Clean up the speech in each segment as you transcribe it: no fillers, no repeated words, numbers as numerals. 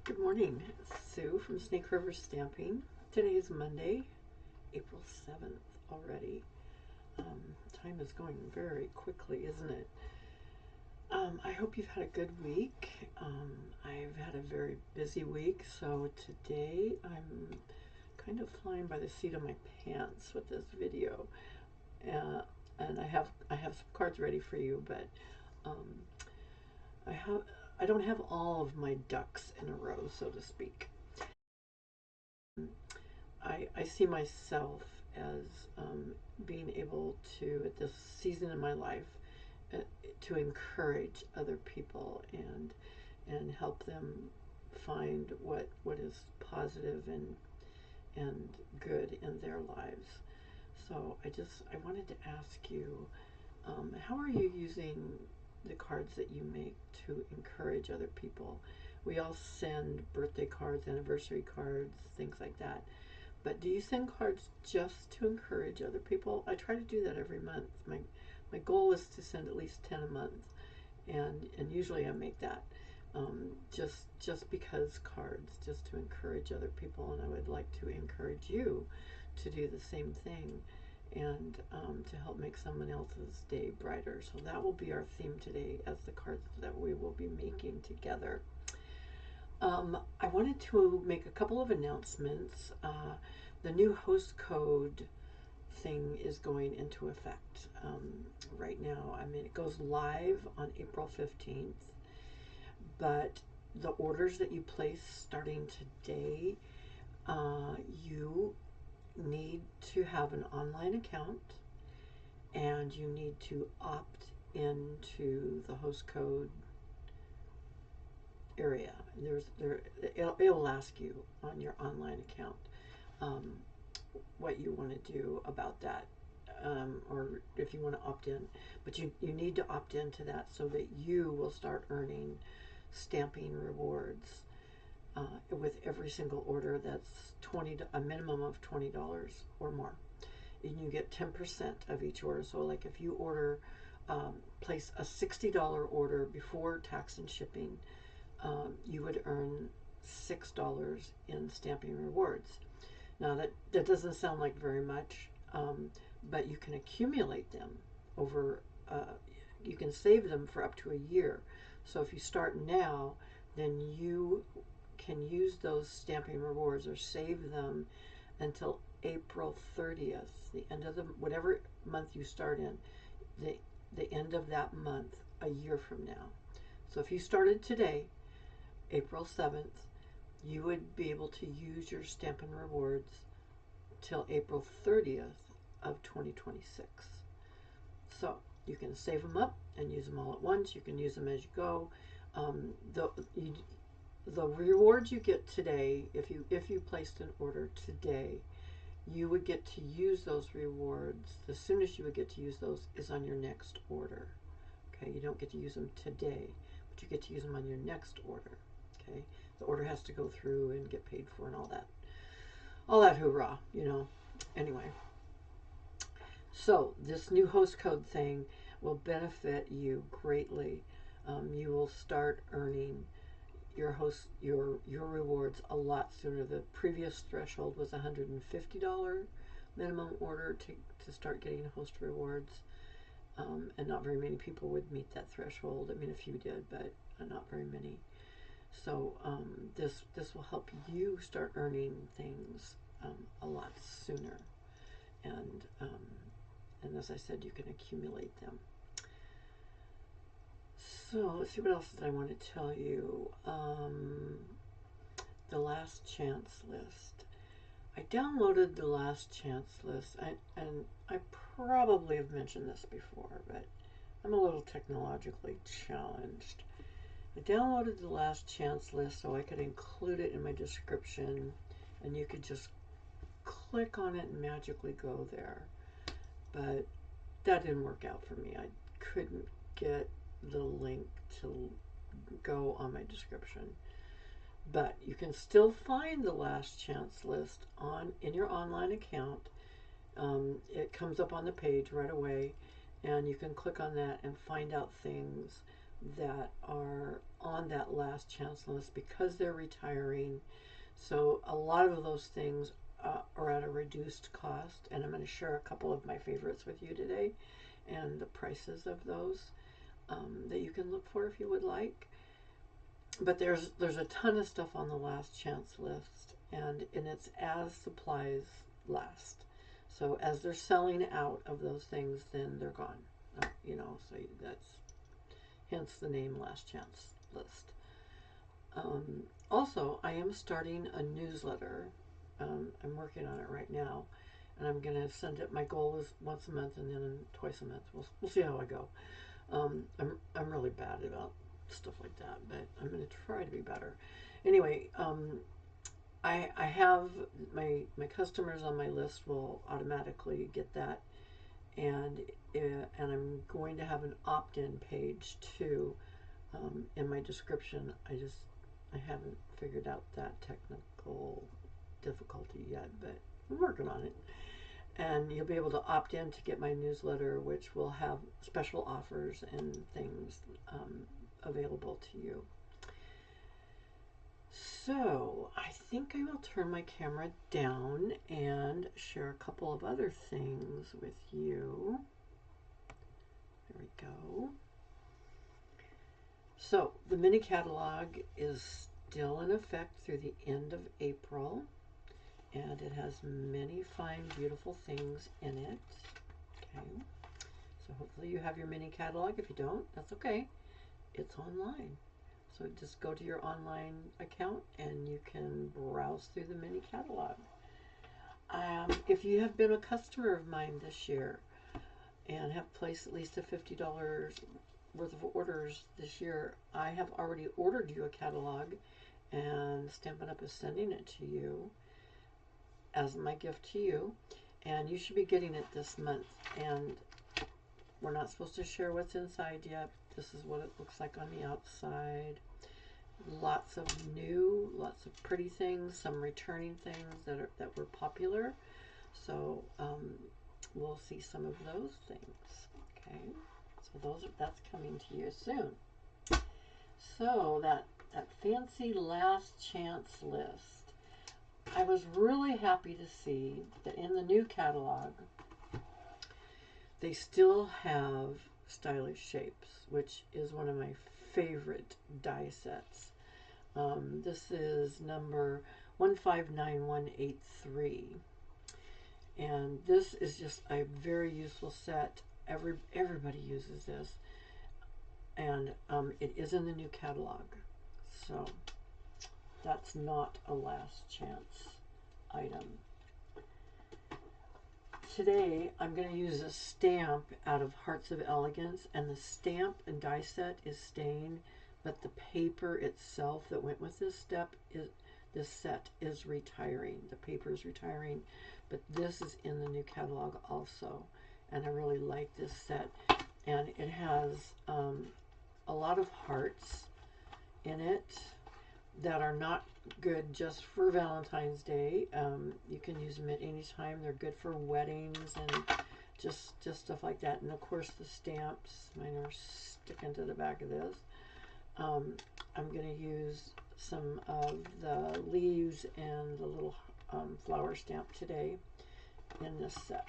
Good morning, it's Sue from Snake River Stamping. Today is Monday, April 7th already. Time is going very quickly, isn't it? I hope you've had a good week. I've had a very busy week, so today I'm kind of flying by the seat of my pants with this video. Uh, and I have some cards ready for you, but um, I have I don't have all of my ducks in a row, so to speak. I see myself as being able to, at this season in my life, uh, to encourage other people and help them find what is positive and good in their lives. So I wanted to ask you, how are you using the cards that you make to encourage other people? We all send birthday cards, anniversary cards, things like that. But do you send cards just to encourage other people? I try to do that every month. My goal is to send at least 10 a month, and usually I make that just because cards, just to encourage other people, and I would like to encourage you to do the same thing and to help make someone else's day brighter. So that will be our theme today as the cards that we will be making together. I wanted to make a couple of announcements. The new host code thing is going into effect right now. I mean, it goes live on April 15th, but the orders that you place starting today, you need to have an online account and you need to opt into the host code area. It'll ask you on your online account um, what you want to do about that, or if you want to opt in. But you need to opt into that so that you will start earning stamping rewards with every single order that's a minimum of $20 or more. And you get 10% of each order. So like if you place a $60 order before tax and shipping, you would earn $6 in stamping rewards. Now that doesn't sound like very much, but you can accumulate them over, you can save them for up to a year. So if you start now, then you can use those stamping rewards or save them until April 30th, the end of whatever month you start in, the, the end of that month, a year from now. So if you started today, April 7th, you would be able to use your Stampin' Rewards till April 30th of 2026. So you can save them up and use them all at once. You can use them as you go. Um, the, you, the rewards you get today, if you placed an order today, you would get to use those rewards. The soonest you would get to use those is on your next order. Okay, you don't get to use them today, but you get to use them on your next order. Okay, the order has to go through and get paid for and all that hoorah, you know. Anyway, so this new host code thing will benefit you greatly. You will start earning your rewards a lot sooner. The previous threshold was $150 minimum order to start getting host rewards, and not very many people would meet that threshold. I mean, a few did, but not very many. So this will help you start earning things a lot sooner, and and as I said, you can accumulate them. So let's see what else did I want to tell you. The last chance list. I downloaded the last chance list, and I probably have mentioned this before, but I'm a little technologically challenged. I downloaded the last chance list so I could include it in my description, and you could just click on it and magically go there. But that didn't work out for me. I couldn't get the link to go on my description. But you can still find the last chance list in your online account. It comes up on the page right away, and you can click on that and find out things that are on that last chance list because they're retiring. So a lot of those things are at a reduced cost, and I'm going to share a couple of my favorites with you today and the prices of those that you can look for if you would like. But there's a ton of stuff on the last chance list, and it's as supplies last. So as they're selling out of those things, then they're gone. So that's hence the name last chance list. Also, I am starting a newsletter. I'm working on it right now, and I'm going to send it. My goal is once a month and then twice a month. We'll see how I go. I'm really bad about stuff like that, but I'm going to try to be better. Anyway, I have my customers on my list will automatically get that, and I'm going to have an opt-in page too in my description. I haven't figured out that technical difficulty yet, but I'm working on it. And you'll be able to opt in to get my newsletter, which will have special offers and things available to you. So I think I will turn my camera down and share a couple of other things with you. There we go. So the mini catalog is still in effect through the end of April, and it has many fine, beautiful things in it. Okay, so hopefully you have your mini catalog. If you don't, that's okay. It's online. So just go to your online account and you can browse through the mini catalog. If you have been a customer of mine this year and have placed at least a $50 worth of orders this year, I have already ordered you a catalog, and Stampin' Up! Is sending it to you as my gift to you, and you should be getting it this month. And we're not supposed to share what's inside yet. This is what it looks like on the outside. Lots of pretty things, some returning things that were popular. So we'll see some of those things. Okay, so that's coming to you soon. So that fancy last chance list. I was really happy to see that in the new catalog they still have stylish shapes, which is one of my favorite die sets. This is number 159183, and this is just a very useful set. Everybody uses this, and it is in the new catalog, so that's not a last chance item. Today I'm going to use a stamp out of Hearts of Elegance, and the stamp and die set is staying, but the paper itself that went with this set is retiring. The paper is retiring, but this is in the new catalog also, and I really like this set. And it has a lot of hearts in it that are not good just for Valentine's Day. You can use them at any time. They're good for weddings and just stuff like that. And of course the stamps, mine are sticking to the back of this. I'm going to use some of the leaves and the little flower stamp today in this set.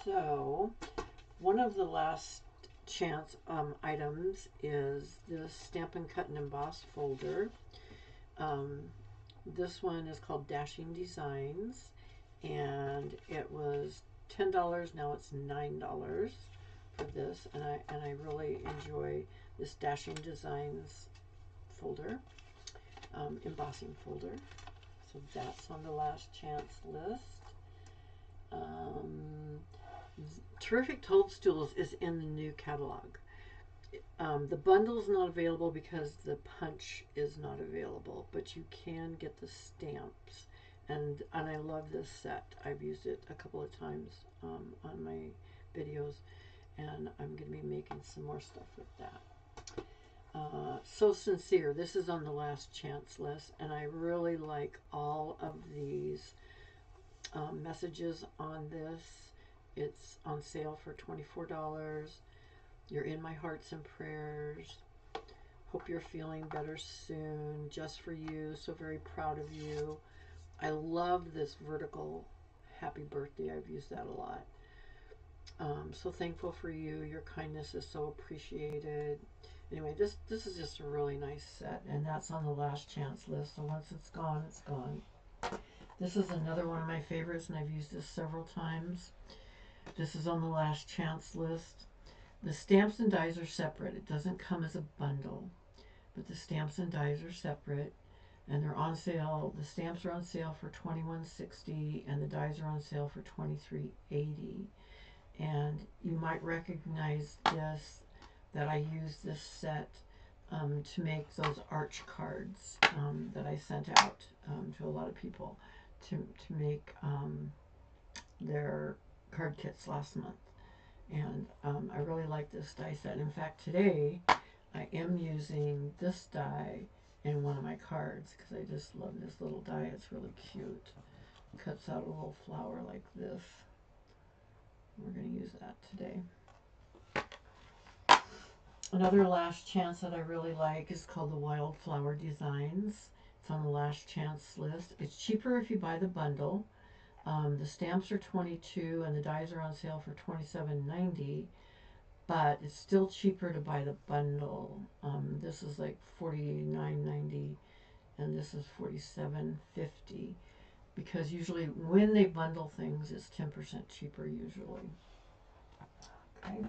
So one of the last chance items is this Stampin' Cut and Emboss folder. This one is called Dashing Designs, and it was $10. Now it's $9 for this, and I really enjoy this Dashing Designs folder, embossing folder. So that's on the last chance list. Terrific Toadstools is in the new catalog. The bundle's not available because the punch is not available, but you can get the stamps, and I love this set. I've used it a couple of times on my videos, and I'm going to be making some more stuff with that. So Sincere, this is on the last chance list, and I really like all of these messages on this. It's on sale for $24. You're in my hearts and prayers. Hope you're feeling better soon. Just for you. So very proud of you. I love this vertical happy birthday. I've used that a lot. So thankful for you. Your kindness is so appreciated. Anyway, this is just a really nice set, and that's on the last chance list. So once it's gone, it's gone. This is another one of my favorites, and I've used this several times. This is on the last chance list. The stamps and dies are separate. It doesn't come as a bundle, but the stamps and dies are separate, and they're on sale. The stamps are on sale for $21.60, and the dies are on sale for $23.80. And you might recognize this, that I use this set to make those arch cards that I sent out to a lot of people to make their card kits last month. And I really like this die set. In fact, today I am using this die in one of my cards because I just love this little die. It's really cute. It cuts out a little flower like this. We're going to use that today. Another last chance that I really like is called the Wildflower Designs. It's on the last chance list. It's cheaper if you buy the bundle. The stamps are $22 and the dies are on sale for $27.90, but it's still cheaper to buy the bundle. This is like $49.90 and this is $47.50, because usually when they bundle things, it's 10% cheaper usually. Okay,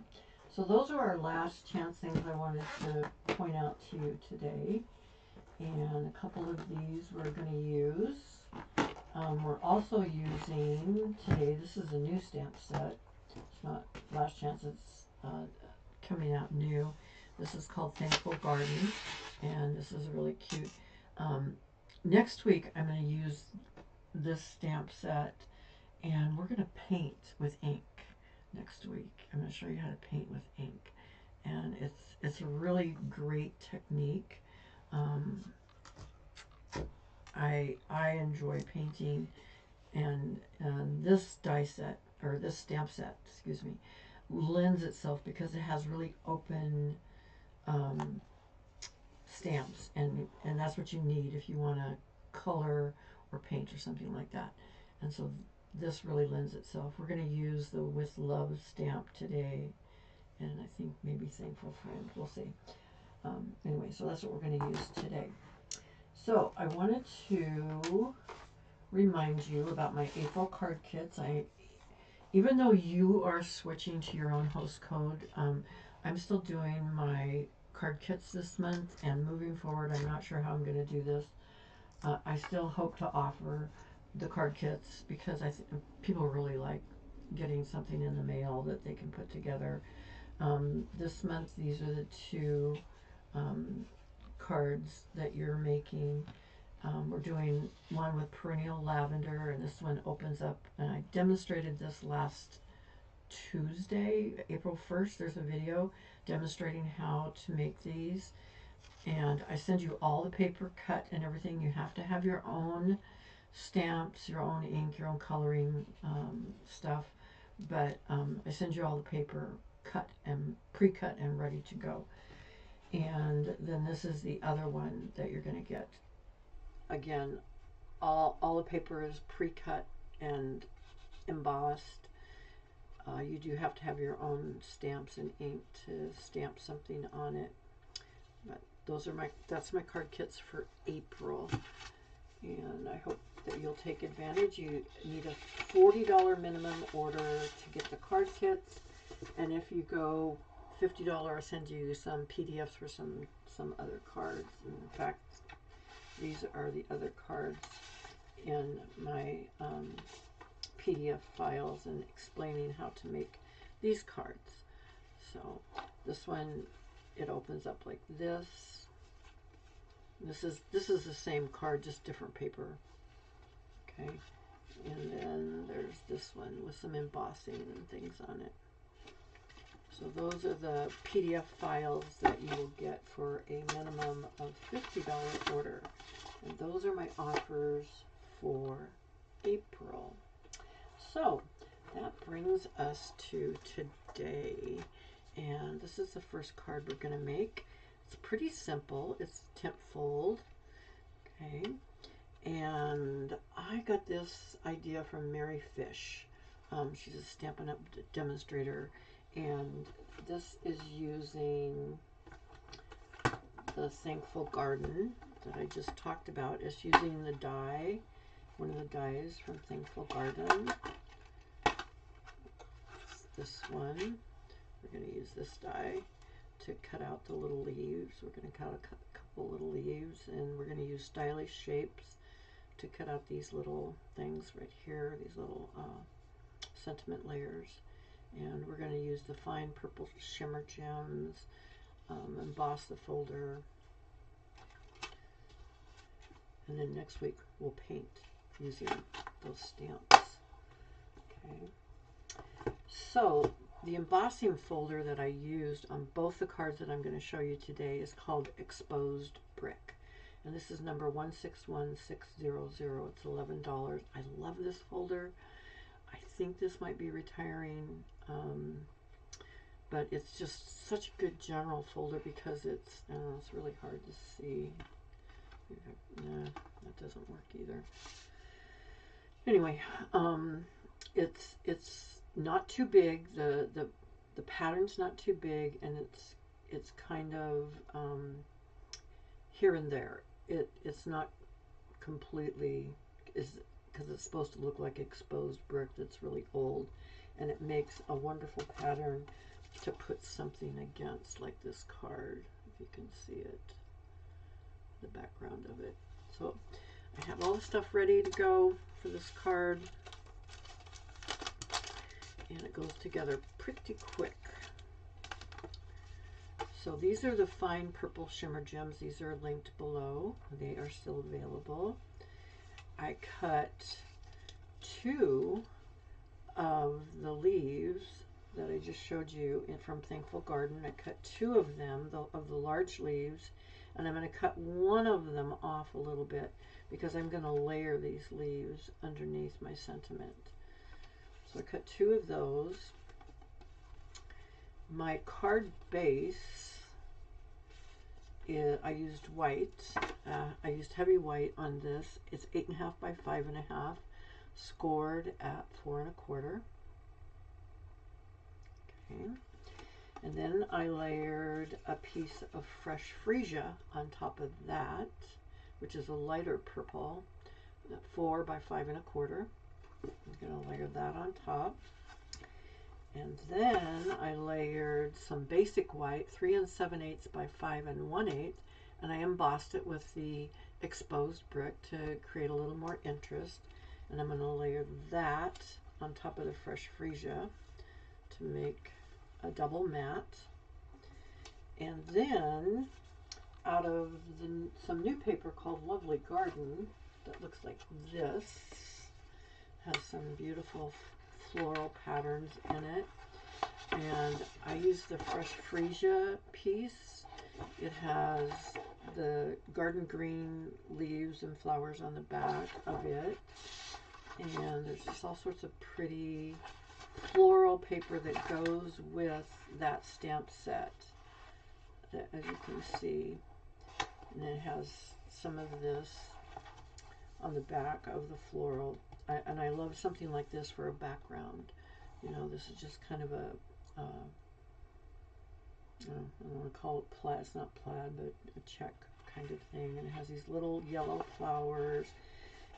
so those are our last chance things I wanted to point out to you today. And a couple of these we're going to use. We're also using today, this is a new stamp set. It's not last chance, it's coming out new. This is called Thankful Garden, and this is really cute. Next week I'm going to use this stamp set, and we're going to paint with ink next week. I'm going to show you how to paint with ink, and it's a really great technique. I enjoy painting, and this die set, or this stamp set, excuse me, lends itself because it has really open stamps, and that's what you need if you want to color or paint or something like that. And so this really lends itself. We're going to use the With Love stamp today, and I think maybe Thankful Friend, we'll see. Anyway, so that's what we're going to use today. So I wanted to remind you about my April card kits. Even though you are switching to your own host code, I'm still doing my card kits this month, and moving forward, I'm not sure how I'm going to do this. I still hope to offer the card kits because people really like getting something in the mail that they can put together. This month, these are the two cards that you're making. We're doing one with perennial lavender, and this one opens up, and I demonstrated this last Tuesday, April 1st. There's a video demonstrating how to make these, and I send you all the paper cut and everything. You have to have your own stamps, your own ink, your own coloring stuff, but I send you all the paper cut and pre-cut and ready to go. And then this is the other one that you're going to get. Again, all the paper is pre-cut and embossed. You do have to have your own stamps and ink to stamp something on it. But that's my card kits for April. And I hope that you'll take advantage. You need a $40 minimum order to get the card kits. And if you go $50, I'll send you some PDFs for some other cards. In fact, these are the other cards in my PDF files and explaining how to make these cards. So this one, it opens up like this. This is the same card, just different paper. Okay, and then there's this one with some embossing and things on it. So those are the PDF files that you will get for a minimum of $50 order. And those are my offers for April. So that brings us to today. And this is the first card we're going to make. It's pretty simple. It's tip fold. Okay. And I got this idea from Mary Fish. She's a Stampin' Up! Demonstrator. And this is using the Thankful Garden that I just talked about. It's using the die, one of the dies from Thankful Garden. This one. We're going to use this die to cut out the little leaves. We're going to cut a couple little leaves, and we're going to use stylish shapes to cut out these little things right here, these little sentiment layers. And we're going to use the fine purple shimmer gems, emboss the folder, and then next week we'll paint using those stamps. Okay. So the embossing folder that I used on both the cards that I'm going to show you today is called Exposed Brick. And this is number 161600. It's $11. I love this folder. I think this might be retiring, but it's just such a good general folder because it's really hard to see. Nah, that doesn't work either. Anyway, it's not too big. The pattern's not too big, and it's kind of here and there. It's not completely because it's supposed to look like exposed brick that's really old, and it makes a wonderful pattern to put something against, like this card, if you can see it, the background of it. So I have all the stuff ready to go for this card, and it goes together pretty quick. So these are the fine purple shimmer gems. These are linked below. They are still available. I cut 2 of the leaves that I just showed you from Thankful Garden. I cut 2 of them, of the large leaves, and I'm going to cut one of them off a little bit because I'm going to layer these leaves underneath my sentiment. So I cut 2 of those. My card base, I used white. I used heavy white on this. It's 8.5 by 5.5, scored at 4 1/4. Okay, and then I layered a piece of fresh freesia on top of that, which is a lighter purple, 4 by 5 1/4. I'm going to layer that on top. And then I layered some basic white, 3 7/8 by 5 1/8, and I embossed it with the exposed brick to create a little more interest. And I'm going to layer that on top of the fresh freesia to make a double matte. And then out of some new paper called Lovely Garden that looks like this, has some beautiful floral patterns in it, and I used the fresh freesia piece. It has the garden green leaves and flowers on the back of it, and there's just all sorts of pretty floral paper that goes with that stamp set, as you can see. And it has some of this on the back of the floral. And I love something like this for a background. You know, this is just kind of a, I don't want to call it plaid, it's not plaid, but a check kind of thing. And it has these little yellow flowers.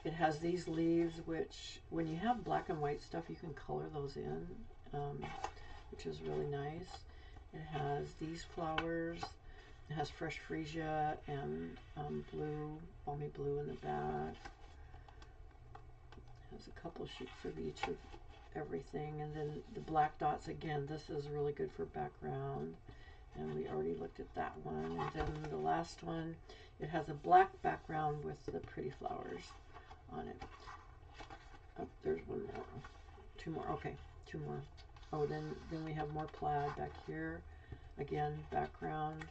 It has these leaves, which when you have black and white stuff, you can color those in, which is really nice. It has these flowers. It has fresh freesia and blue, balmy blue in the back. Has a couple sheets of each of everything, and then the black dots again. This is really good for background, and we already looked at that one. And then the last one, it has a black background with the pretty flowers on it. Oh, there's one more, 2 more. Okay, 2 more. Oh, then we have more plaid back here. Again, background.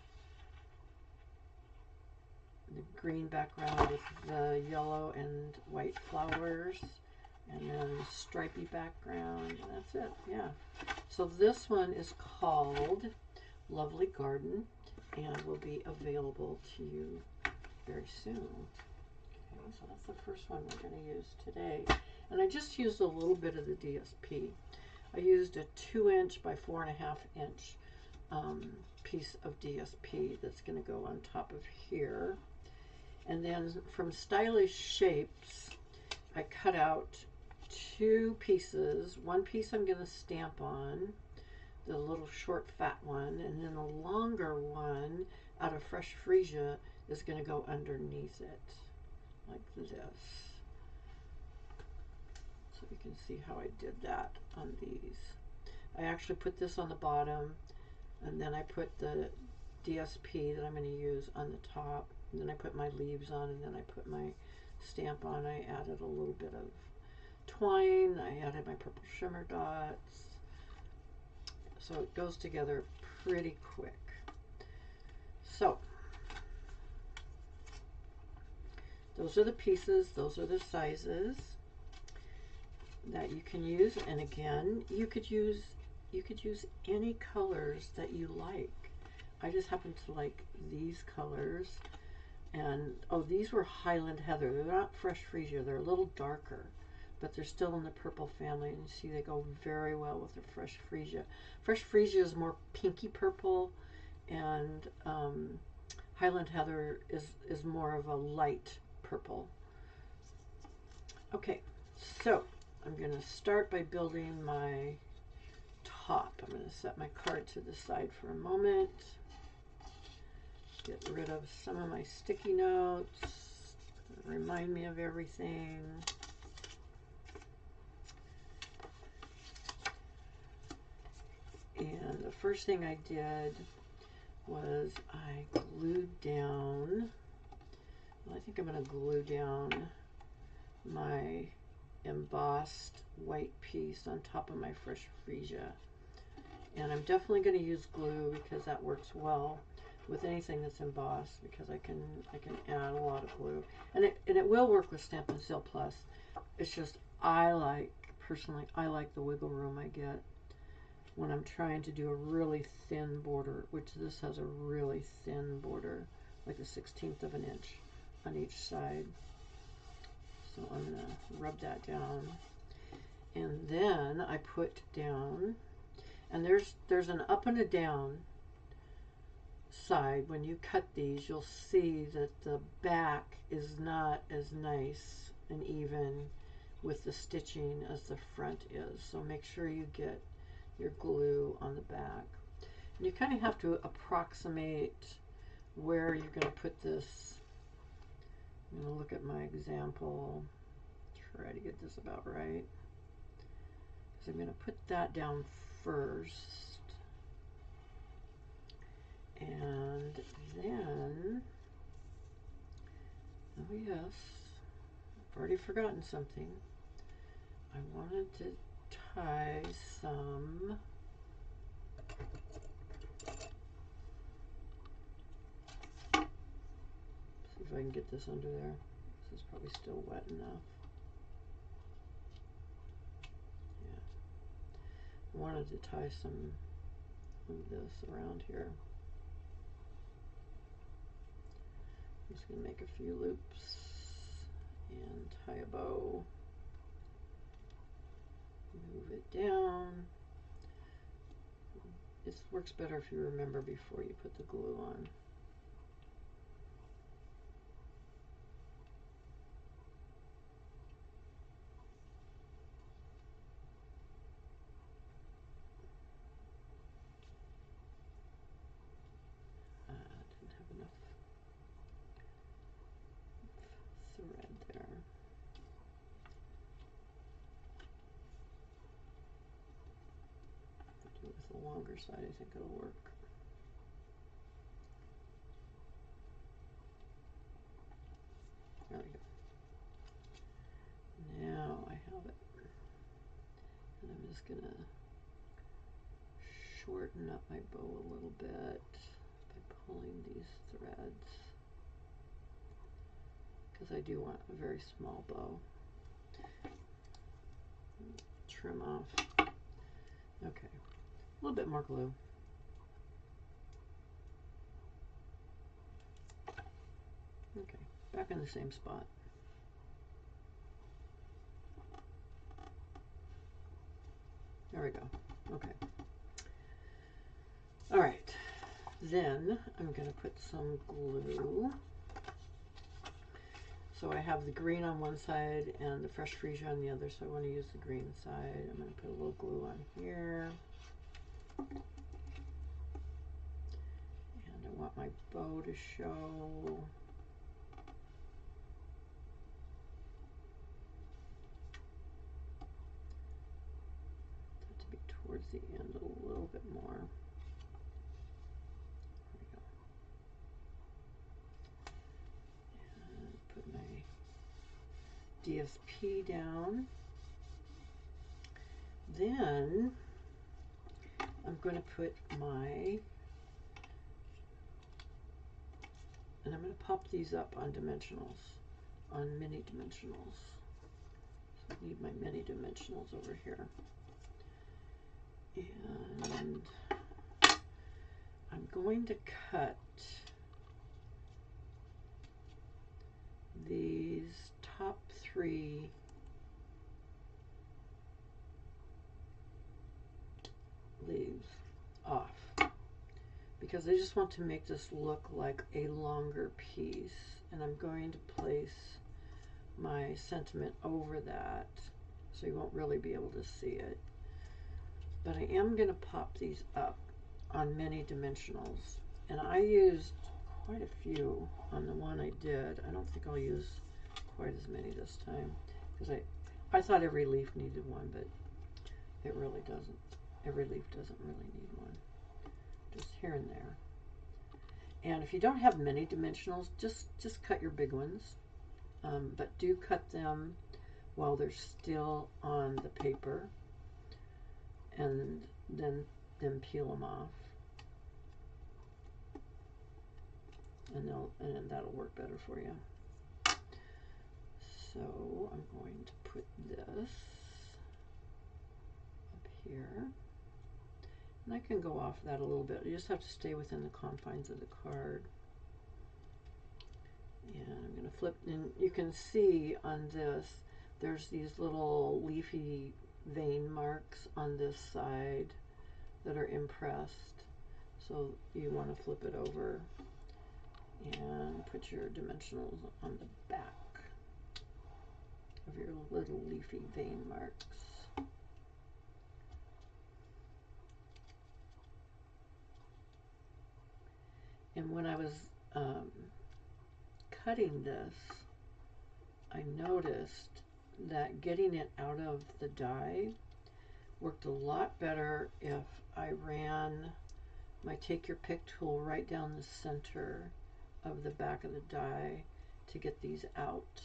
The green background with the yellow and white flowers and then stripy background, and that's it. Yeah. So this one is called Lovely Garden and will be available to you very soon. Okay, so that's the first one we're going to use today. And I just used a little bit of the DSP. I used a 2" by 4.5" piece of DSP that's going to go on top of here. And then from Stylish Shapes, I cut out 2 pieces. One piece I'm going to stamp on, the little short fat one, and then the longer one out of Fresh Freesia is going to go underneath it, like this. So you can see how I did that on these. I actually put this on the bottom, and then I put the DSP that I'm going to use on the top, and then I put my leaves on, and then I put my stamp on. I added a little bit of twine. I added my purple shimmer dots. So it goes together pretty quick. So those are the pieces, those are the sizes that you can use. And again, you could use any colors that you like. I just happen to like these colors. And oh, these were Highland Heather. They're not Fresh Freesia, they're a little darker, but they're still in the purple family, and you see they go very well with the Fresh Freesia. Fresh Freesia is more pinky purple, and Highland Heather is more of a light purple. Okay, so I'm going to start by building my top. I'm going to set my card to the side for a moment. Get rid of some of my sticky notes. Remind me of everything. And the first thing I did was I glued down, well, I think I'm going to glue down my embossed white piece on top of my Fresh Freesia. And I'm definitely going to use glue because that works well with anything that's embossed, because I can add a lot of glue. And it will work with Stampin' Seal Plus. It's just personally I like the wiggle room I get when I'm trying to do a really thin border, which this has a really thin border, like a 1/16 of an inch on each side. So I'm going to rub that down. And then I put down, and there's an up and a down side. When you cut these, you'll see that the back is not as nice and even with the stitching as the front is. So make sure you get your glue on the back. And you kind of have to approximate where you're going to put this. I'm going to look at my example, try to get this about right. So I'm going to put that down first. And then, oh yes, I've already forgotten something. I wanted to tie some see if I can get this under there. This is probably still wet enough. Yeah. I wanted to tie some of this around here. I'm just going to make a few loops and tie a bow. Move it down. This works better if you remember before you put the glue on. Didn't have enough thread there. Do it with the longer side, I think it'll work. There we go. Now I have it. And I'm just going to shorten up my bow a little bit by pulling these threads, because I do want a very small bow. trim off. Okay, a little bit more glue. Okay, back in the same spot. There we go. Okay. All right. Then I'm going to put some glue. So I have the green on one side and the fresh freesia on the other, so I want to use the green side. I'm going to put a little glue on here. And I want my bow to show. That to be towards the end a little bit more. Put my DSP down. Then I'm going to put my, and I'm going to pop these up on dimensionals, on mini dimensionals. So I need my mini dimensionals over here. And I'm going to cut these top 3 leaves off because I just want to make this look like a longer piece, and I'm going to place my sentiment over that so you won't really be able to see it, but I am going to pop these up on many dimensionals, and I used quite a few on the one I did. I don't think I'll use quite as many this time because I thought every leaf needed one, but it really doesn't. Every leaf doesn't really need one, just here and there. And if you don't have many dimensionals, just cut your big ones, but do cut them while they're still on the paper, and then peel them off, and that'll work better for you. So I'm going to put this up here. And I can go off that a little bit. You just have to stay within the confines of the card. And I'm going to flip, and you can see on this, there's these little leafy vein marks on this side that are impressed. So you want to flip it over and put your dimensionals on the back of your little leafy vein marks. And when I was cutting this, I noticed that getting it out of the die worked a lot better if I ran my take your pick tool right down the center of the back of the die to get these out.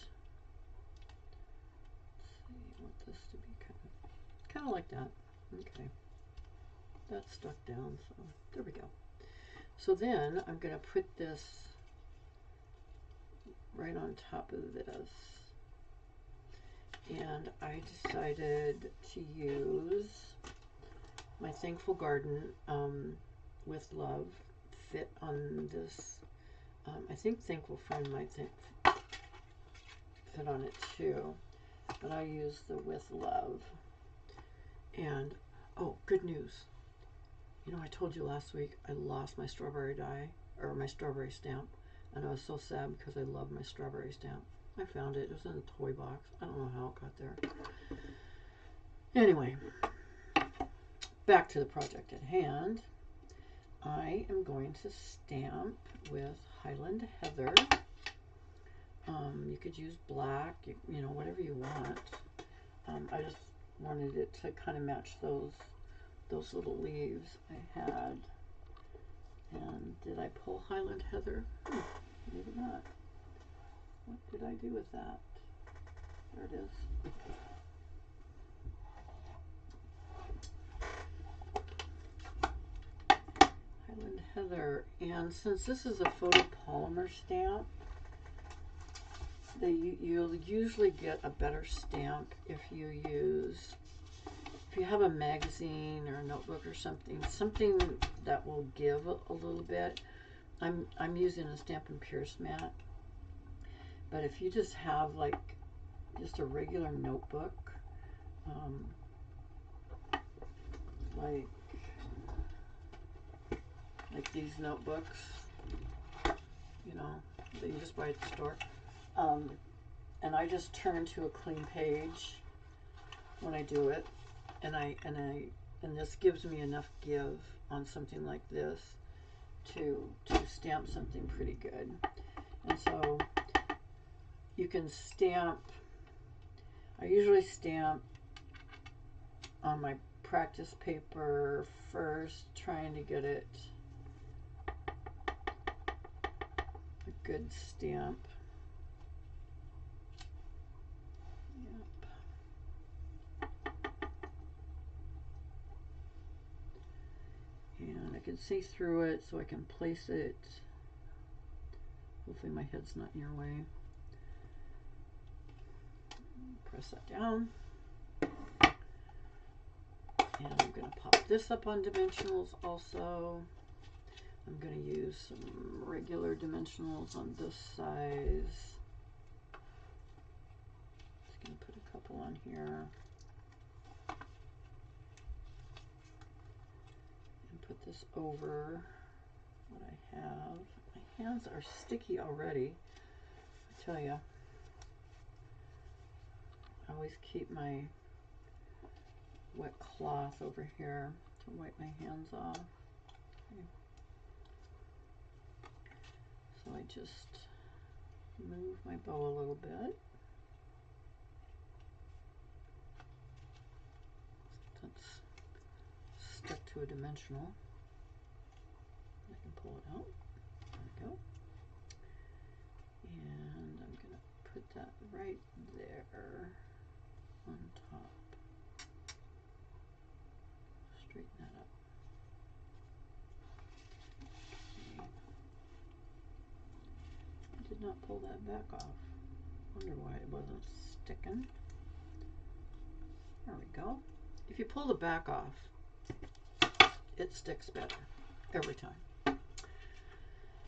Let's see, I want this to be kind of like that. Okay, that's stuck down, so there we go. So then I'm going to put this right on top of this, and I decided to use my Thankful Garden with Love fit on this. I think Thankful Friend might fit on it too, but I use the With Love. And oh, good news. You know, I told you last week I lost my strawberry die, or my strawberry stamp, and I was so sad because I love my strawberry stamp. I found it. It was in a toy box. I don't know how it got there. Anyway, back to the project at hand. I am going to stamp with Highland Heather. You could use black, you know, whatever you want. I just wanted it to kind of match those little leaves I had. And did I pull Highland Heather? Maybe not. What did I do with that? There it is. Highland Heather. And since this is a photopolymer stamp, you'll usually get a better stamp if you use if you have a magazine or a notebook or something that will give a little bit. I'm using a Stampin' Pierce mat, but if you just have like just a regular notebook, like these notebooks, you know, that you just buy at the store, and I just turn to a clean page when I do it, and this gives me enough give on something like this to stamp something pretty good. And so you can stamp. I usually stamp on my practice paper first, trying to get it a good stamp. And I can see through it so I can place it. Hopefully my head's not in your way. Press that down. And I'm going to pop this up on dimensionals also. I'm going to use some regular dimensionals on this size. Just going to put a couple on here. And put this over what I have. My hands are sticky already, I tell you. I always keep my wet cloth over here to wipe my hands off. Okay. So I just move my bow a little bit. That's stuck to a dimensional. I can pull it out. There we go. And I'm going to put that right there on top. Straighten that up. Okay. I did not pull that back off. Wonder why it wasn't sticking. There we go. If you pull the back off, it sticks better every time.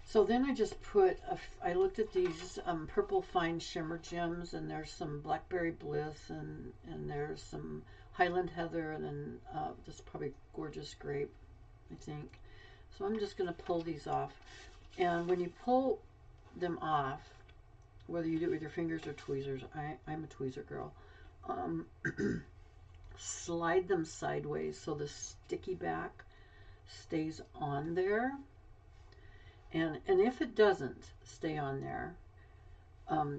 So then I just put, I looked at these purple fine shimmer gems, and there's some Blackberry Bliss, and there's some Highland Heather, and then this is probably Gorgeous Grape, I think. So I'm just going to pull these off. And when you pull them off, whether you do it with your fingers or tweezers, I'm a tweezer girl, slide them sideways so the sticky back stays on there. And if it doesn't stay on there,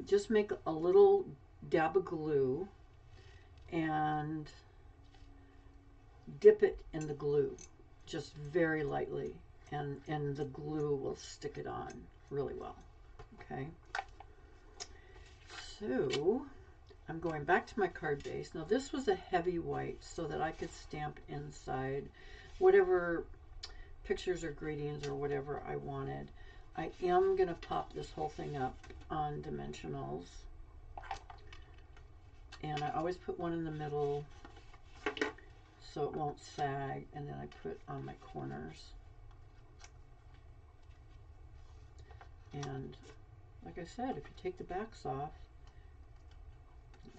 just make a little dab of glue and dip it in the glue, just very lightly, and the glue will stick it on really well. Okay. So I'm going back to my card base. Now this was a heavy white so that I could stamp inside whatever pictures or greetings or whatever I wanted. I am going to pop this whole thing up on dimensionals, and I always put one in the middle so it won't sag, and then I put on my corners. And like I said, if you take the backs off,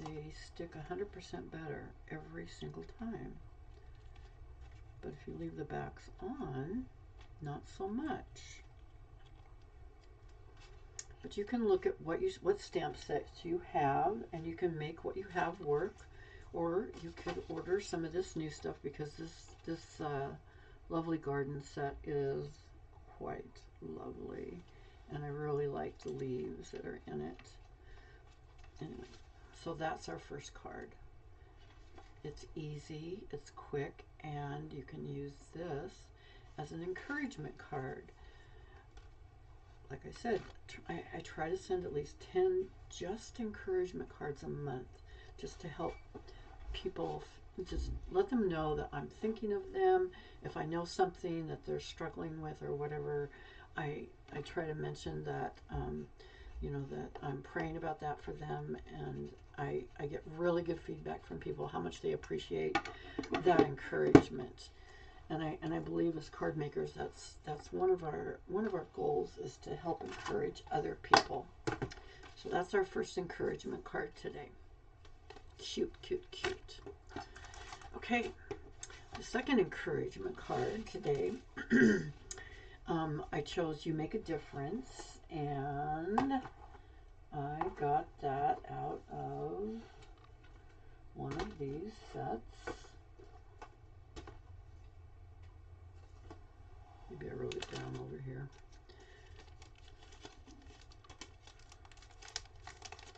they stick 100% better every single time. But if you leave the backs on, not so much. But you can look at what stamp sets you have, and you can make what you have work, or you could order some of this new stuff, because this lovely garden set is quite lovely, and I really like the leaves that are in it. Anyway, so that's our first card. It's easy, it's quick, and you can use this as an encouragement card. Like I said, I try to send at least 10 just encouragement cards a month, just to help people, just let them know that I'm thinking of them. If I know something that they're struggling with or whatever, I try to mention that you know, that I'm praying about that for them, and I get really good feedback from people how much they appreciate that encouragement. And I believe as card makers, that's one of our goals, is to help encourage other people. So that's our first encouragement card today. Cute, cute, cute. Okay, the second encouragement card today, I chose You Make a Difference, and I got that out of one of these sets. Maybe I wrote it down over here.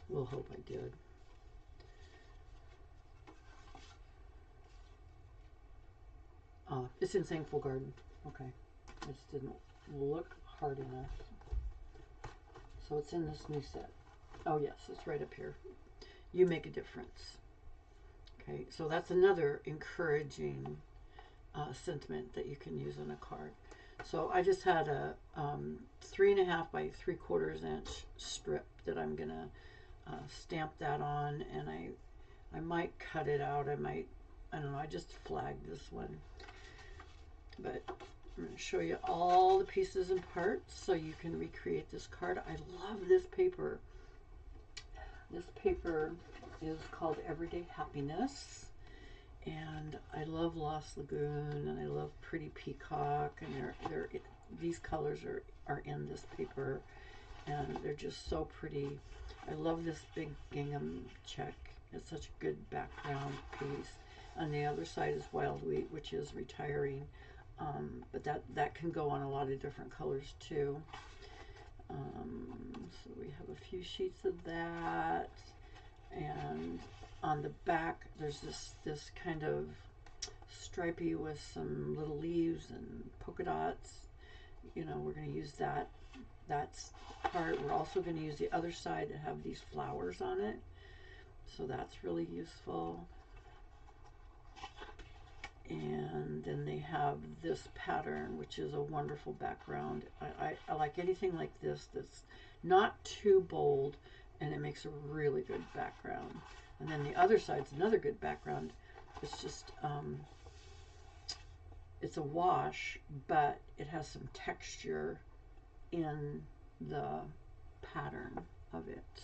We'll hope I did. It's in Thankful Garden. Okay. I just didn't look hard enough. So it's in this new set. Oh yes, it's right up here. You Make a Difference. Okay, so that's another encouraging sentiment that you can use on a card. So I just had a 3.5 by 3/4 inch strip that I'm gonna stamp that on, and I might cut it out. I don't know. I just flagged this one, but I'm going to show you all the pieces and parts so you can recreate this card. I love this paper. This paper is called Everyday Happiness, and I love Lost Lagoon, and I love Pretty Peacock, and these colors are in this paper, and they're just so pretty. I love this big gingham check. It's such a good background piece. On the other side is Wild Wheat, which is retiring, but that can go on a lot of different colors too. So we have a few sheets of that, and on the back there's this kind of stripey with some little leaves and polka dots. You know, we're going to use that's part. We're also going to use the other side to have these flowers on it, so that's really useful. And then they have this pattern, which is a wonderful background. I like anything like this that's not too bold, and it makes a really good background. And then the other side's another good background. It's just it's a wash, but it has some texture in the pattern of it,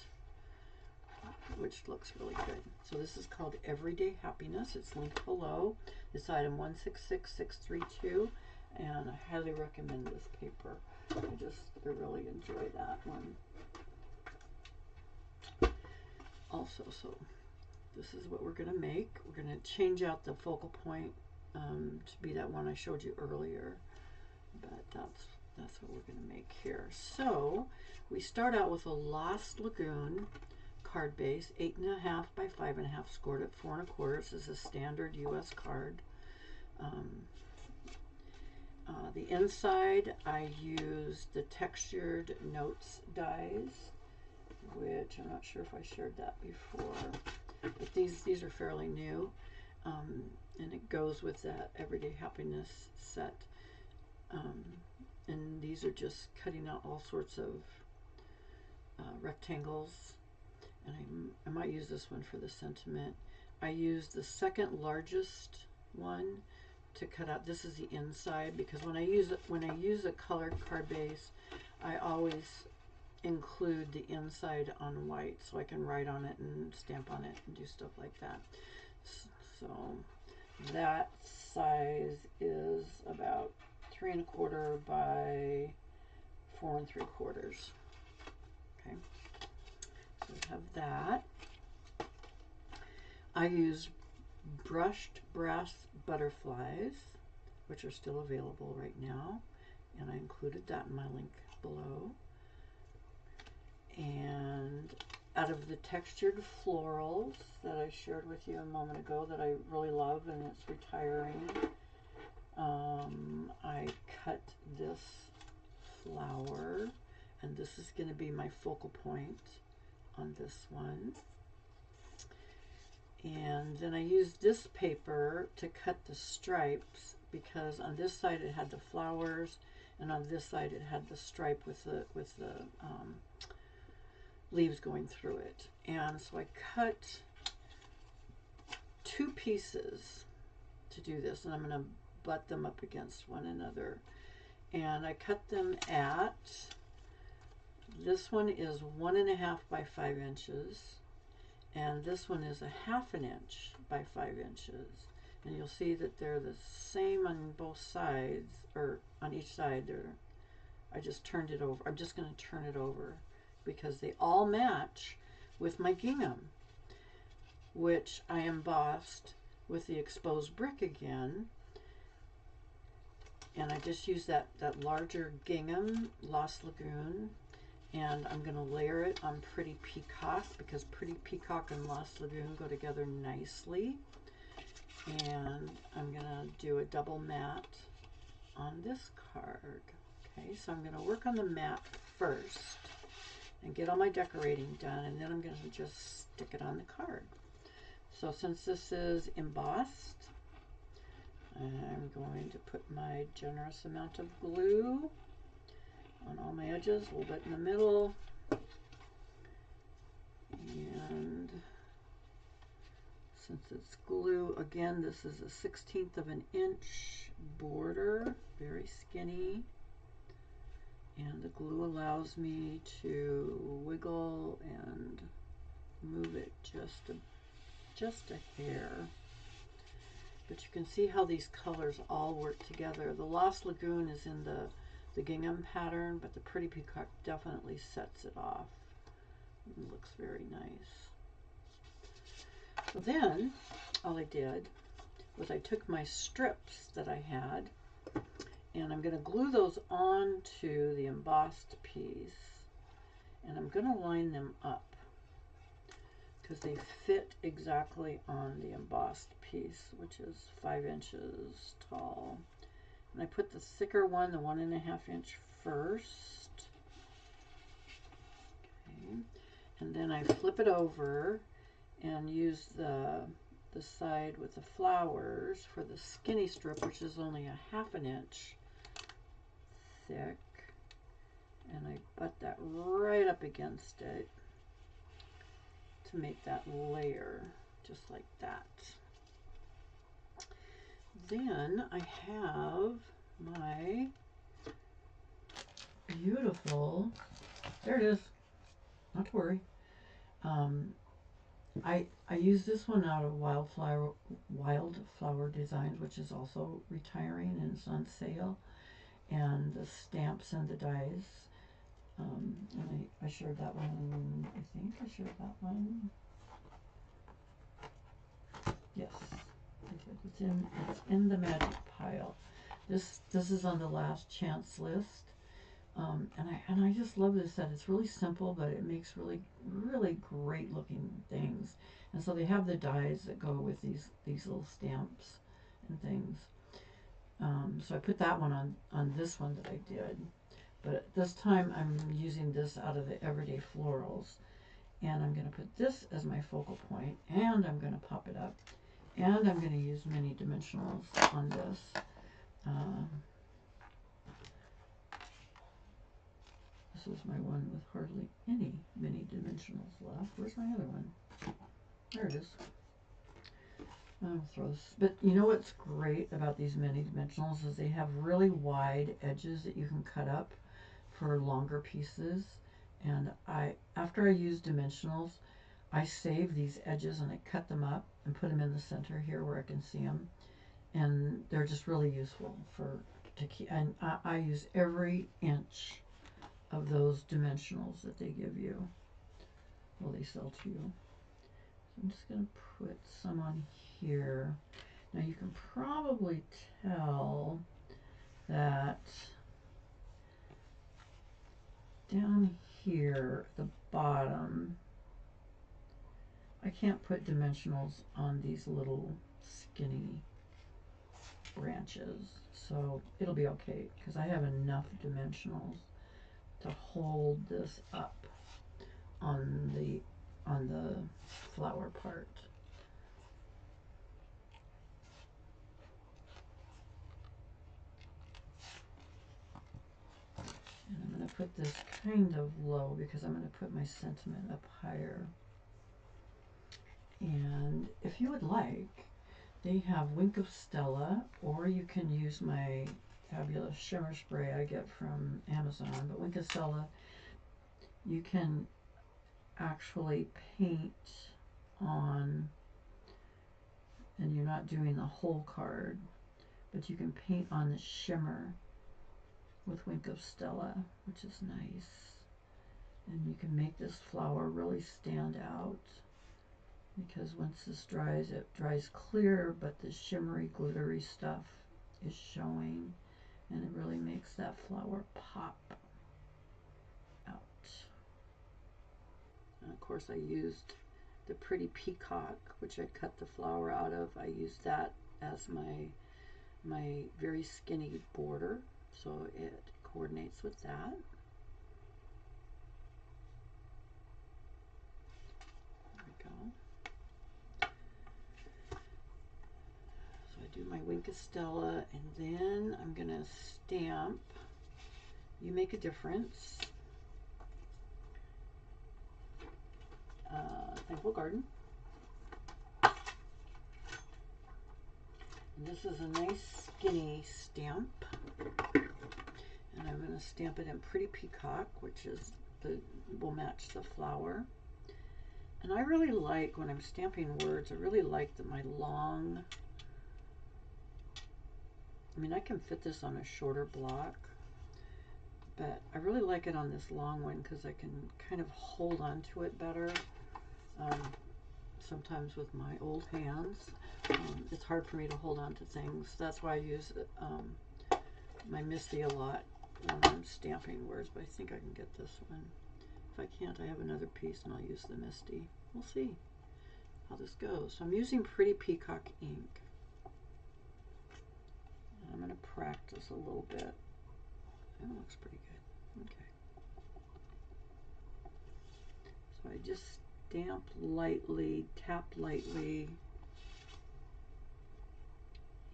which looks really good. So this is called Everyday Happiness. It's linked below. It's item 166632, and I highly recommend this paper. I really enjoy that one. Also, so this is what we're going to make. We're going to change out the focal point to be that one I showed you earlier, but that's what we're going to make here. So we start out with a Lost Lagoon card base, 8.5 by 5.5, scored at 4 1/4. This is a standard U.S. card. The inside, I used the textured notes dies, which I'm not sure if I shared that before, but these are fairly new, and it goes with that Everyday Happiness set. And these are just cutting out all sorts of rectangles. And I might use this one for the sentiment. I used the second largest one to cut out. This is the inside, because when I use a colored card base, I always include the inside on white so I can write on it and stamp on it and do stuff like that. So that size is about 3 1/4 by 4 3/4. Okay. So we have that. I use brushed brass butterflies, which are still available right now, and I included that in my link below. And out of the textured florals that I shared with you a moment ago that I really love, and it's retiring, I cut this flower, and this is going to be my focal point on this one. And then I used this paper to cut the stripes, because on this side it had the flowers, and on this side it had the stripe with the leaves going through it. And so I cut 2 pieces to do this, and I'm going to butt them up against one another. And I cut them at, this one is 1.5 by 5 inches, and this one is 1/2 inch by 5 inches. And you'll see that they're the same on both sides, or on each side. I just turned it over. I'm just going to turn it over because they all match with my gingham, which I embossed with the exposed brick again. And I just used that larger gingham, Lost Lagoon, and I'm going to layer it on Pretty Peacock because Pretty Peacock and Lost Lagoon go together nicely. And I'm going to do a double mat on this card. Okay, so I'm going to work on the mat first and get all my decorating done, and then I'm going to just stick it on the card. So since this is embossed, I'm going to put my generous amount of glue on all my edges, a little bit in the middle, and since it's glue, again, this is a 1/16 of an inch border, very skinny, and the glue allows me to wiggle and move it just a hair. But you can see how these colors all work together. The Lost Lagoon is in the gingham pattern, but the Pretty Peacock definitely sets it off. It looks very nice. So then, all I did was I took my strips that I had, and I'm going to glue those onto the embossed piece, and I'm going to line them up because they fit exactly on the embossed piece, which is 5 inches tall. And I put the thicker one, the 1.5 inch first. Okay. And then I flip it over and use the side with the flowers for the skinny strip, which is only 1/2 inch thick. And I butt that right up against it to make that layer, just like that. Then I have my beautiful, there it is, not to worry. I use this one out of Wildflower Designs, which is also retiring and it's on sale. And the stamps and the dies. And I shared that one. I think I shared that one. Yes, I did. It's in the magic pile. This is on the last chance list. And I just love this set. It's really simple, but it makes really great looking things. And so they have the dies that go with these little stamps and things. So I put that one on this one that I did. But this time I'm using this out of the Everyday Florals. And I'm going to put this as my focal point, and I'm going to pop it up. And I'm going to use mini dimensionals on this. This is my one with hardly any mini dimensionals left. Where's my other one? There it is. I'll throw this. But you know what's great about these mini dimensionals is they have really wide edges that you can cut up for longer pieces. And after I use dimensionals, I save these edges and I cut them up and put them in the center here where I can see them. And they're just really useful to keep. And I use every inch of those dimensionals that they give you, well, they sell to you. So I'm just going to put some on here. Now you can probably tell that down here at the bottom, I can't put dimensionals on these little skinny branches, so it'll be okay because I have enough dimensionals to hold this up on the flower part. And I'm going to put this kind of low because I'm going to put my sentiment up higher. And if you would like, they have Wink of Stella, or you can use my fabulous shimmer spray I get from Amazon. But Wink of Stella, you can actually paint on, and you're not doing the whole card, but you can paint on the shimmer with Wink of Stella, which is nice. And you can make this flower really stand out, because once this dries, it dries clear, but the shimmery, glittery stuff is showing, and it really makes that flower pop out. And of course, I used the Pretty Peacock, which I cut the flower out of. I used that as my very skinny border, so it coordinates with that. There we go. So I do my Wink of Stella, and then I'm gonna stamp You Make a Difference. Thankful Garden. And this is a nice skinny stamp. And I'm going to stamp it in Pretty Peacock, which is will match the flower. And I really like, when I'm stamping words, I really like that my long, I mean, I can fit this on a shorter block, but I really like it on this long one because I can kind of hold on to it better. Sometimes with my old hands, it's hard for me to hold on to things. That's why I use my Misty a lot when I'm stamping words, but I think I can get this one. If I can't, I have another piece and I'll use the Misty. We'll see how this goes. So I'm using Pretty Peacock ink. And I'm going to practice a little bit. That looks pretty good. Okay. So I just stamp lightly, tap lightly,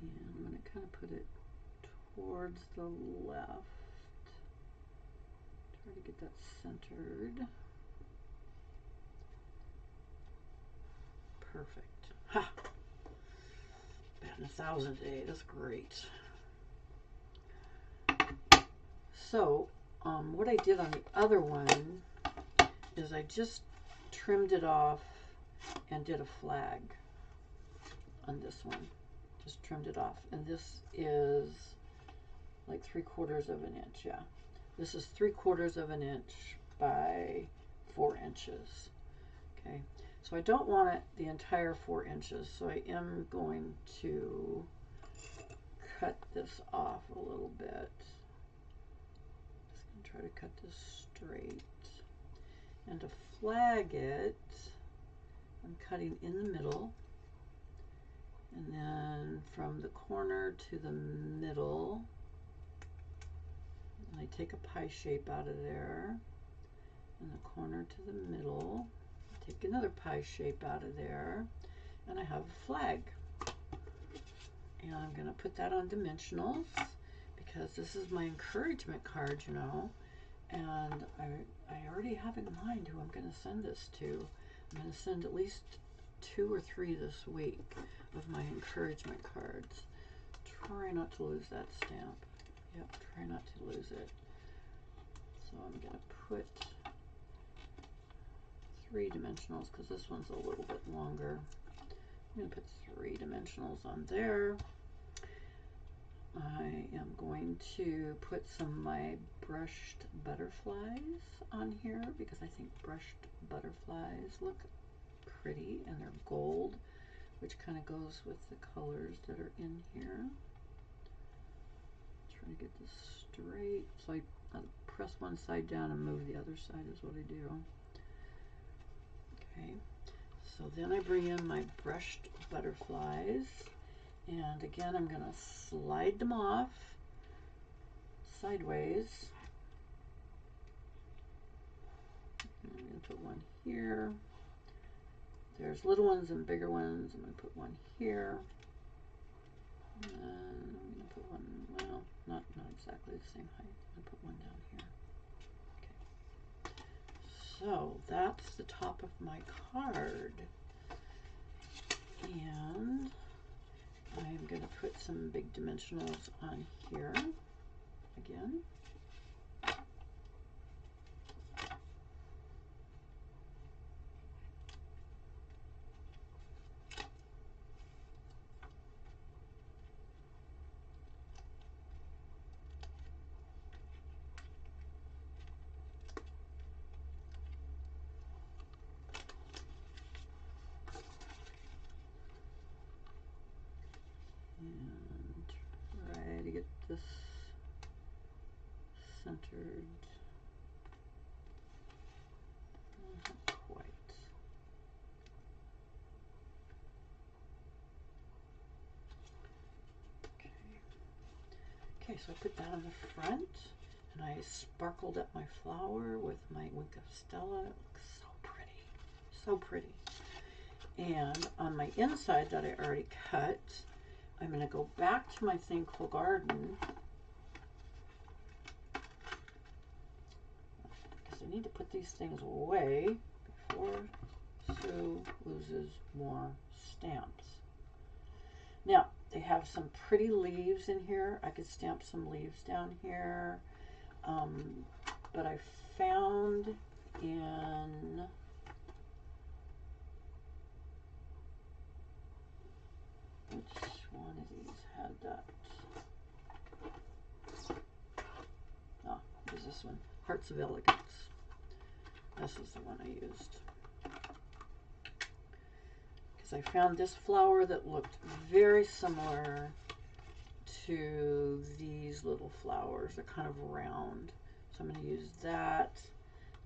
and I'm going to kind of put it towards the left. Try to get that centered. Perfect. Ha! Batting 1,000 a day. That's great. So, what I did on the other one is I just trimmed it off and did a flag on this one. Just trimmed it off. And this is like 3/4 of an inch. Yeah. This is 3/4 of an inch by 4 inches. Okay. So I don't want it the entire 4 inches. So I am going to cut this off a little bit. Just going to try to cut this straight. And to flag it, I'm cutting in the middle, and then from the corner to the middle, and I take a pie shape out of there, and the corner to the middle, take another pie shape out of there, and I have a flag. And I'm going to put that on dimensionals because this is my encouragement card, you know, and I already have in mind who I'm going to send this to. I'm going to send at least 2 or 3 this week of my encouragement cards. Try not to lose that stamp. Yep, try not to lose it. So I'm going to put 3 dimensionals because this one's a little bit longer. I'm going to put 3 dimensionals on there. I am going to put some of my brushed butterflies on here because I think brushed butterflies look pretty, and they're gold, which kind of goes with the colors that are in here. Trying to get this straight. So I press one side down and move the other side is what I do. Okay, so then I bring in my brushed butterflies, and again I'm going to slide them off sideways. I'm going to put one here. There's little ones and bigger ones. I'm going to put one here. And I'm going to put one, well, not exactly the same height. I'm going to put one down here. So that's the top of my card. And I'm going to put some big dimensionals on here again. And try to get this centered. Not quite. Okay. Okay, so I put that on the front, and I sparkled up my flower with my Wink of Stella. It looks so pretty. So pretty. And on my inside that I already cut, I'm going to go back to my Thankful Garden because I need to put these things away before Sue loses more stamps. Now, they have some pretty leaves in here. I could stamp some leaves down here. But I found in which one of these had that? Ah, there's this one, Hearts of Elegance. This is the one I used. Because I found this flower that looked very similar to these little flowers. They're kind of round. So I'm going to use that,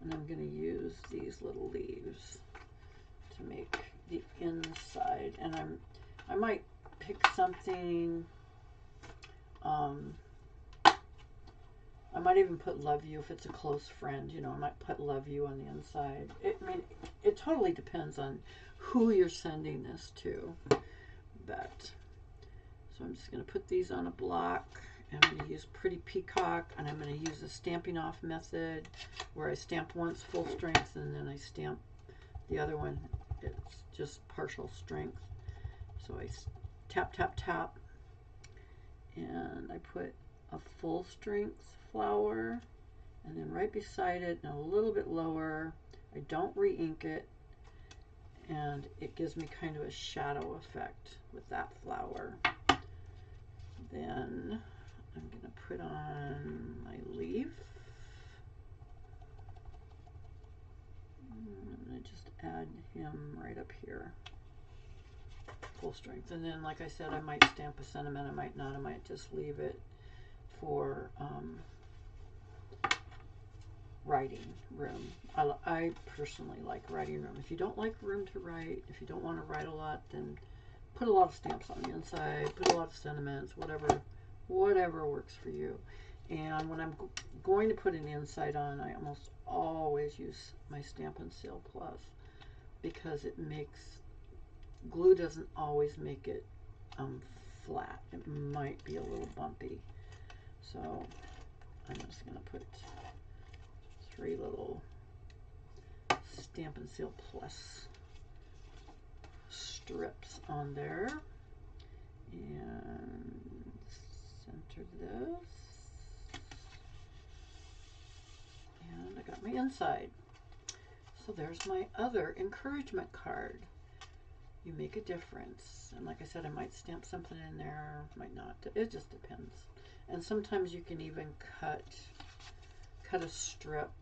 and I'm going to use these little leaves to make the inside. And I might pick something. I might even put love you if it's a close friend. You know, I might put love you on the inside. I mean, it totally depends on who you're sending this to. But so I'm just going to put these on a block, and I'm going to use Pretty Peacock, and I'm going to use the stamping off method where I stamp once full strength and then I stamp the other one. It's just partial strength. So I tap, tap, tap, and I put a full strength flower, and then right beside it and a little bit lower, I don't re-ink it, and it gives me kind of a shadow effect with that flower. Then I'm going to put on my leaf. I'm going to just add him right up here. Full strength. And then, like I said, I might stamp a sentiment, I might not, I might just leave it for writing room. I personally like writing room. If you don't like room to write, if you don't want to write a lot, then put a lot of stamps on the inside, put a lot of sentiments, whatever works for you. And when I'm going to put an inside on, I almost always use my Stampin' Seal Plus, because it makes, glue doesn't always make it flat. It might be a little bumpy. So I'm just going to put 3 little Stampin' Seal Plus strips on there, and center this, and I got my inside. So there's my other encouragement card. You make a difference. And like I said, I might stamp something in there, might not. It just depends. And sometimes you can even cut a strip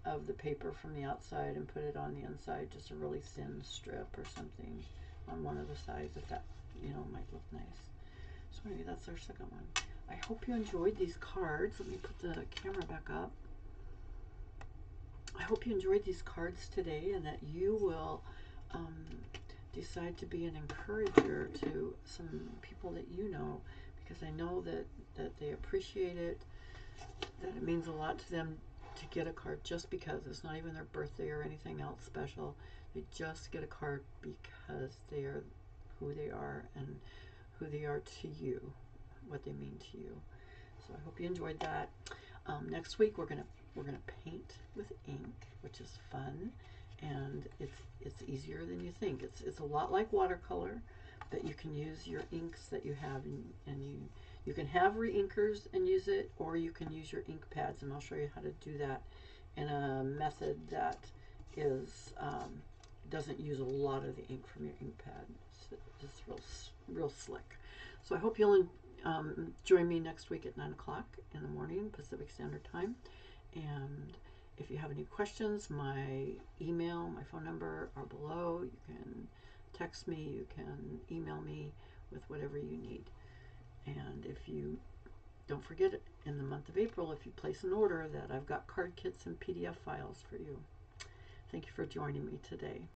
of the paper from the outside and put it on the inside, just a really thin strip or something on one of the sides, if that, you know, might look nice. So anyway, that's our second one. I hope you enjoyed these cards. Let me put the camera back up. I hope you enjoyed these cards today, and that you will decide to be an encourager to some people that you know, because I know that they appreciate it, that it means a lot to them to get a card just because. It's not even their birthday or anything else special. They just get a card because they are who they are and who they are to you, what they mean to you. So I hope you enjoyed that. Next week we're going to We're going to paint with ink, which is fun, and it's easier than you think. It's a lot like watercolor, but you can use your inks that you have, and you can have reinkers and use it, or you can use your ink pads, and I'll show you how to do that in a method that is doesn't use a lot of the ink from your ink pad. It's just real slick. So I hope you'll join me next week at 9 o'clock in the morning Pacific Standard Time. And if you have any questions, my email, my phone number are below. You can text me, you can email me with whatever you need. And if you don't forget, in the month of April, if you place an order, that I've got card kits and PDF files for you. Thank you for joining me today.